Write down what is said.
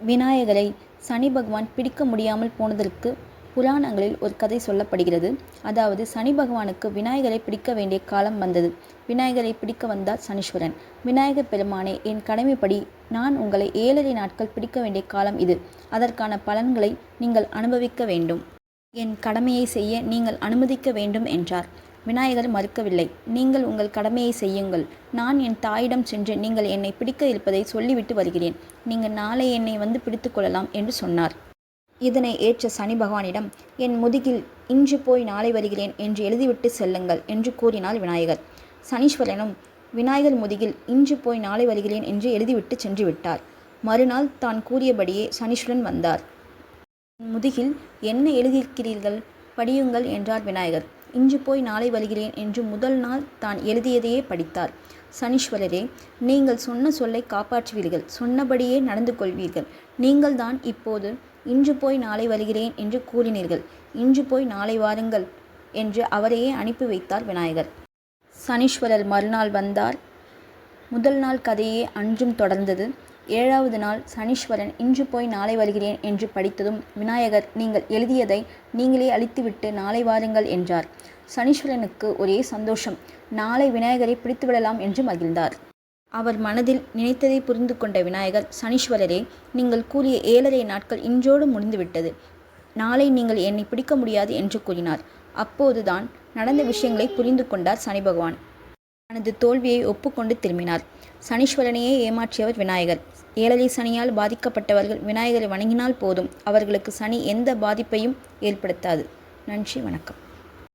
விநாயகரை சனி பகவான் பிடிக்க முடியாமல் போனதற்கு புராணங்களில் ஒரு கதை சொல்லப்படுகிறது. அதாவது சனி பகவானுக்கு விநாயகரை பிடிக்க வேண்டிய காலம் வந்தது. விநாயகரை பிடிக்க வந்தார் சனீஸ்வரன். விநாயகர் பெருமானே, என் கடமைப்படி நான் உங்களை 7.5 நாட்கள் பிடிக்க வேண்டிய காலம் இது. அதற்கான பலன்களை நீங்கள் அனுபவிக்க வேண்டும். என் கடமையை செய்ய நீங்கள் அனுமதிக்க வேண்டும் என்றார். விநாயகர் மறுக்கவில்லை. நீங்கள் உங்கள் கடமையை செய்யுங்கள். நான் என் தாயிடம் சென்று நீங்கள் என்னை பிடிக்க இருப்பதை சொல்லிவிட்டு வருகிறேன். நீங்கள் நாளை என்னை வந்து பிடித்து கொள்ளலாம் என்று சொன்னார். இதனை ஏற்ற சனி பகவானிடம், என் முதுகில் இன்று போய் நாளை வருகிறேன் என்று எழுதிவிட்டு செல்லுங்கள் என்று கூறினார் விநாயகர். சனீஸ்வரனும் விநாயகர் முதுகில் இன்று போய் நாளை வருகிறேன் என்று எழுதிவிட்டு சென்று விட்டார். மறுநாள் தான் கூறியபடியே சனீஸ்வரன் வந்தார். முதுகில் என்ன எழுதியிருக்கிறீர்கள், படியுங்கள் என்றார் விநாயகர். இன்று போய் நாளை வருகிறேன் என்று முதல் நாள் தான் எழுதியதையே படித்தார். சனீஸ்வரரே, நீங்கள் சொன்ன சொல்லை காப்பாற்றுவீர்கள், சொன்னபடியே நடந்து கொள்வீர்கள். நீங்கள் தான் இப்போது இன்று போய் நாளை வருகிறேன் என்று கூறினீர்கள். இன்று போய் நாளை வாருங்கள் என்று அவரையே அனுப்பி வைத்தார் விநாயகர். சனீஸ்வரர் மறுநாள் வந்தார். முதல் நாள் கதையே அன்றும் தொடர்ந்தது. 7வது நாள் சனீஸ்வரன் இன்று போய் நாளை வருகிறேன் என்று படித்ததும் விநாயகர், நீங்கள் எழுதியதை நீங்களே அழித்துவிட்டு நாளை வாருங்கள் என்றார். சனீஸ்வரனுக்கு ஒரே சந்தோஷம். நாளை விநாயகரை பிடித்துவிடலாம் என்று மகிழ்ந்தார். அவர் மனதில் நினைத்ததை புரிந்து கொண்ட விநாயகர், சனீஸ்வரரே, நீங்கள் கூறிய 7.5 நாட்கள் இன்றோடு முடிந்துவிட்டது. நாளை நீங்கள் என்னை பிடிக்க முடியாது என்று கூறினார். அப்போதுதான் நடந்த விஷயங்களை புரிந்து கொண்டார் சனி பகவான். தனது தோல்வியை ஒப்புக்கொண்டு திரும்பினார். சனீஸ்வரனையே ஏமாற்றியவர் விநாயகர். 7.5 சனியால் பாதிக்கப்பட்டவர்கள் விநாயகரை வணங்கினால் போதும், அவர்களுக்கு சனி எந்த பாதிப்பையும் ஏற்படுத்தாது. நன்றி, வணக்கம்.